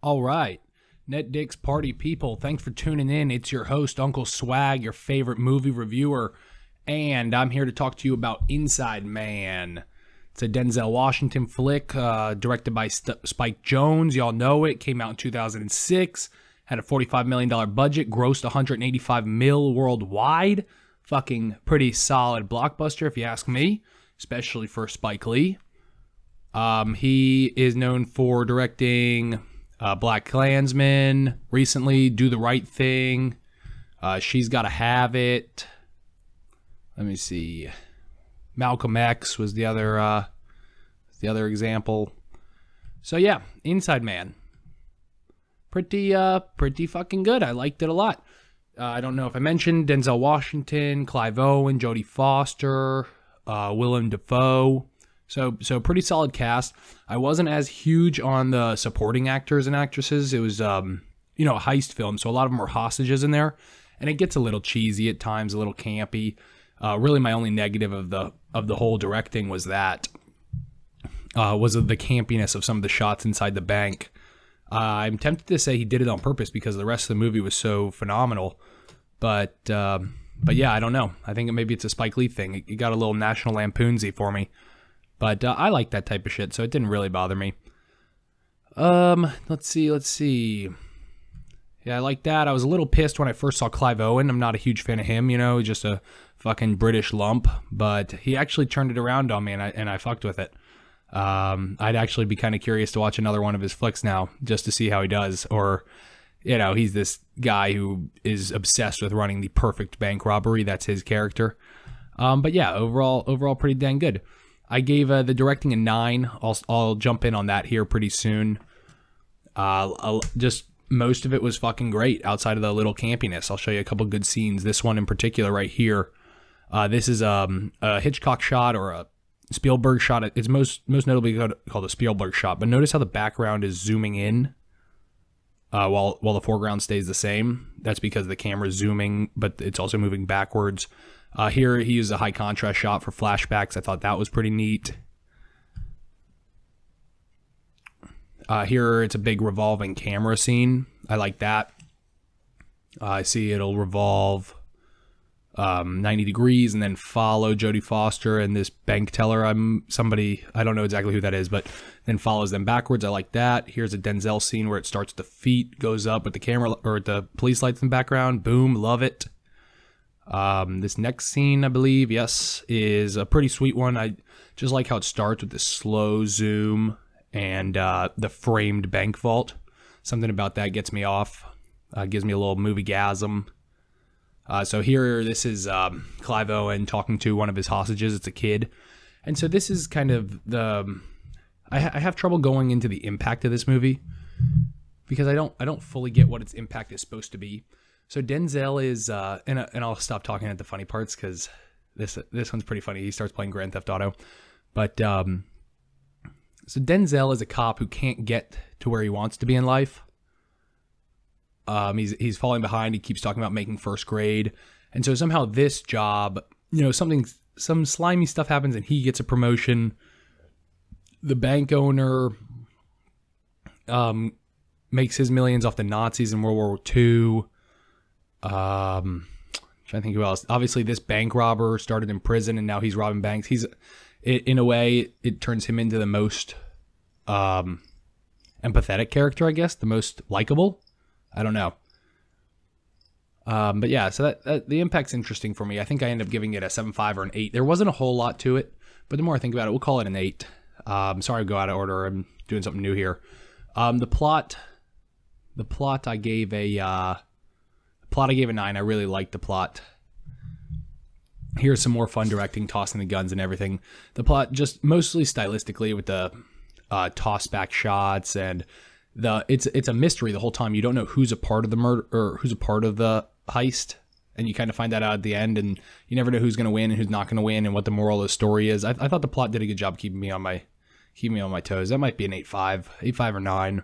All right. NetDicks party people, thanks for tuning in. It's your host, Uncle Swag, your favorite movie reviewer, and I'm here to talk to you about Inside Man. It's a Denzel Washington flick, directed by Spike Jonze. Y'all know it. Came out in 2006. Had a $45 million budget. Grossed $185 million worldwide. Fucking pretty solid blockbuster, if you ask me, especially for Spike Lee. He is known for directing Black Klansman recently, Do the Right Thing, She's Gotta Have It. Let me see. Malcolm X was the other example. So yeah, Inside Man. Pretty fucking good. I liked it a lot. I don't know if I mentioned Denzel Washington, Clive Owen, Jodie Foster, Willem Dafoe. So pretty solid cast. I wasn't as huge on the supporting actors and actresses. It was a heist film, so a lot of them were hostages in there, and it gets a little cheesy at times, a little campy. Really, my only negative of the whole directing was the campiness of some of the shots inside the bank. I'm tempted to say he did it on purpose because the rest of the movie was so phenomenal, but yeah, I don't know. I think maybe it's a Spike Lee thing. It got a little National Lampoonsy for me. But I like that type of shit, so it didn't really bother me. Let's see. Yeah, I like that. I was a little pissed when I first saw Clive Owen. I'm not a huge fan of him, just a fucking British lump. But he actually turned it around on me, and I fucked with it. I'd actually be kind of curious to watch another one of his flicks now, just to see how he does. Or, he's this guy who is obsessed with running the perfect bank robbery. That's his character. But yeah, overall pretty dang good. I gave the directing a 9. I'll jump in on that here pretty soon. Just most of it was fucking great outside of the little campiness. I'll show you a couple good scenes. This one in particular right here. This is a Hitchcock shot or a Spielberg shot. It's most notably called a Spielberg shot. But notice how the background is zooming in while the foreground stays the same. That's because the camera's zooming, but it's also moving backwards. Here he used a high contrast shot for flashbacks. I thought that was pretty neat. Here it's a big revolving camera scene. I like that. I see it'll revolve 90 degrees and then follow Jodie Foster and this bank teller. I don't know exactly who that is, but then follows them backwards. I like that. Here's a Denzel scene where it starts with the feet, goes up with the camera or the police lights in the background. Boom, love it. This next scene, I believe, yes, is a pretty sweet one. I just like how it starts with this slow zoom and the framed bank vault. Something about that gets me off. Gives me a little movie-gasm. So here, this is Clive Owen talking to one of his hostages. It's a kid. And so this is kind of I have trouble going into the impact of this movie because I don't fully get what its impact is supposed to be. So Denzel is, and I'll stop talking at the funny parts because this one's pretty funny. He starts playing Grand Theft Auto, but so Denzel is a cop who can't get to where he wants to be in life. He's falling behind. He keeps talking about making first grade, and so somehow this job, some slimy stuff happens, and he gets a promotion. The bank owner makes his millions off the Nazis in World War II. Trying to think who else. Obviously, this bank robber started in prison and now he's robbing banks. In a way, it turns him into the most empathetic character, I guess, the most likable. I don't know. But yeah, so that the impact's interesting for me. I think I end up giving it a 7.5 or an 8. There wasn't a whole lot to it, but the more I think about it, we'll call it an 8. Sorry to go out of order. I'm doing something new here. The plot I gave a 9. I really liked the plot. Here's some more fun directing, tossing the guns and everything. The plot just mostly stylistically with the toss back shots and it's a mystery the whole time. You don't know who's a part of the murder or who's a part of the heist, and you kind of find that out at the end, and you never know who's going to win and who's not going to win and what the moral of the story is. I thought the plot did a good job keeping me on my toes. That might be an 8.5 or 9.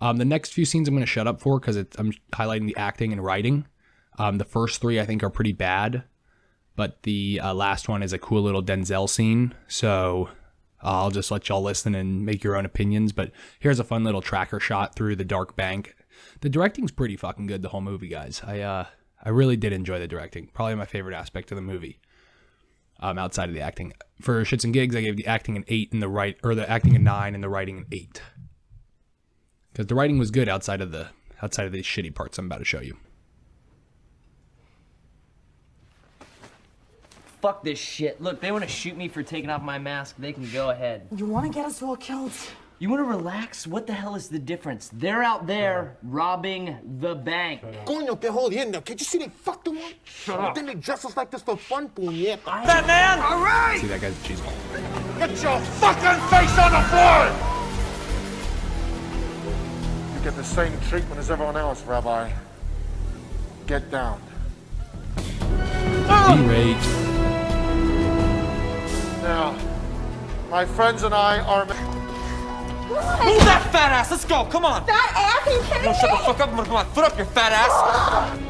The next few scenes I'm going to shut up for because I'm highlighting the acting and writing. The first 3 I think are pretty bad, but the last one is a cool little Denzel scene. So I'll just let y'all listen and make your own opinions. But here's a fun little tracker shot through the dark bank. The directing's pretty fucking good, the whole movie, guys. I really did enjoy the directing. Probably my favorite aspect of the movie. Outside of the acting. For shits and gigs, I gave the acting an 8 and the acting a 9 and the writing an 8. Because the writing was good outside of these shitty parts I'm about to show you. Fuck this shit. Look, they want to shoot me for taking off my mask. They can go ahead. You want to get us all killed? You want to relax? What the hell is the difference? They're out there robbing the bank. Coño, qué jodiendo. Can't you see they fucked them up? Shut up. Then they dress us like this for fun, puñeta. That man! All right! See that guy's a cheeseball. Get your fucking face on the floor! You get the same treatment as everyone else, Rabbi. Get down. B-rate. Now, my friends and I are... Move that fat ass! Let's go! Come on! Fat ass, are you kidding No, me? shut the fuck up! I'm gonna put my foot up your fat ass!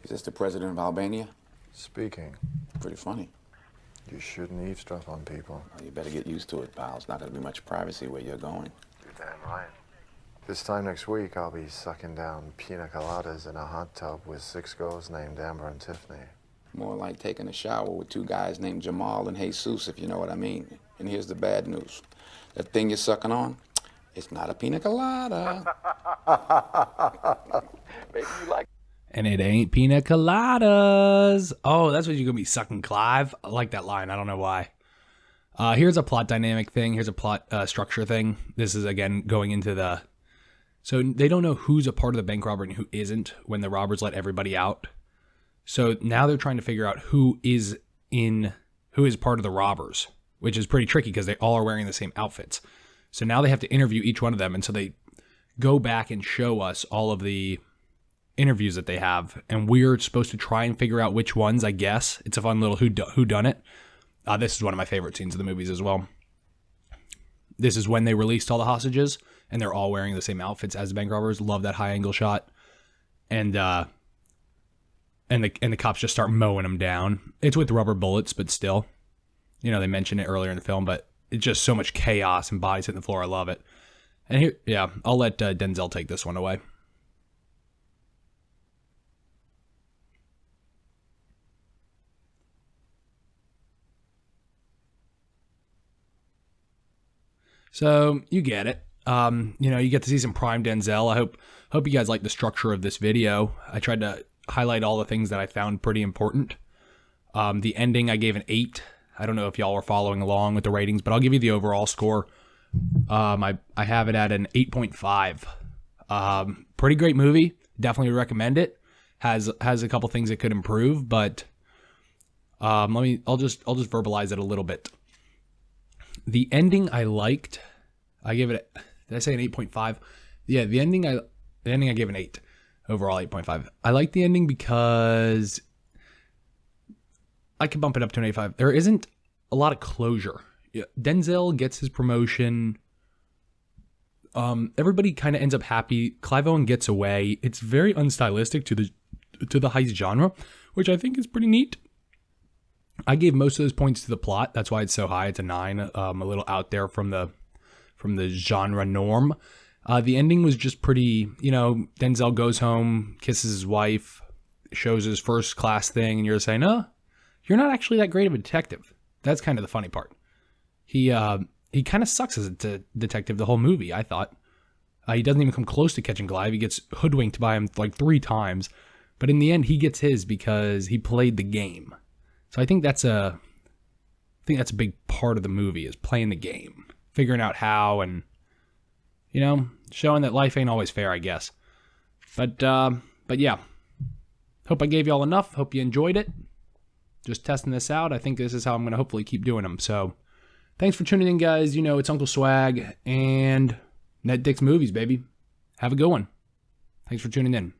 Is this the president of Albania? Speaking. Pretty funny. You shouldn't eavesdrop on people. Well, you better get used to it, pal. It's not gonna be much privacy where you're going. You're damn right. This time next week, I'll be sucking down pina coladas in a hot tub with 6 girls named Amber and Tiffany. More like taking a shower with 2 guys named Jamal and Jesus, if you know what I mean. And here's the bad news. That thing you're sucking on, it's not a pina colada. Maybe you like. And it ain't pina coladas. Oh, that's what you're going to be sucking, Clive. I like that line. I don't know why. Here's a plot dynamic thing. Here's a plot structure thing. This is, again, going into the... So they don't know who's a part of the bank robbery and who isn't when the robbers let everybody out. So now they're trying to figure out who is part of the robbers, which is pretty tricky because they all are wearing the same outfits. So now they have to interview each one of them. And so they go back and show us all of the interviews that they have. And we're supposed to try and figure out which ones, I guess. It's a fun little whodunit. This is one of my favorite scenes of the movies as well. This is when they released all the hostages and they're all wearing the same outfits as the bank robbers. Love that high angle shot. And the cops just start mowing them down. It's with rubber bullets, but still. You know, they mentioned it earlier in the film, but it's just so much chaos and bodies hitting the floor. I love it. And here, yeah, I'll let Denzel take this one away. So you get it. You get to see some prime Denzel. I hope you guys like the structure of this video. I tried to highlight all the things that I found pretty important. The ending, I gave an 8. I don't know if y'all were following along with the ratings, but I'll give you the overall score. I have it at an 8.5. Pretty great movie. Definitely recommend it. Has a couple things it could improve, but I'll just verbalize it a little bit. The ending I liked. I gave it. Did I say an 8.5? Yeah, the ending I gave an 8. Overall 8.5. I like the ending because I could bump it up to an 8.5. There isn't a lot of closure. Yeah, Denzel gets his promotion. Everybody kind of ends up happy. Clive Owen gets away. It's very unstylistic to the heist genre, which I think is pretty neat. I gave most of those points to the plot. That's why it's so high. It's a 9. A little out there from the genre norm. The ending was just pretty, Denzel goes home, kisses his wife, shows his first class thing, and you're saying, oh, you're not actually that great of a detective. That's kind of the funny part. He kind of sucks as a detective the whole movie, I thought. He doesn't even come close to catching Clive. He gets hoodwinked by him like 3 times. But in the end, he gets his because he played the game. So I think that's a big part of the movie is playing the game, figuring out how, and showing that life ain't always fair, I guess. But yeah, hope I gave y'all enough. Hope you enjoyed it. Just testing this out. I think this is how I'm going to hopefully keep doing them. So thanks for tuning in, guys. It's Uncle Swag and NetDicks Movies, baby. Have a good one. Thanks for tuning in.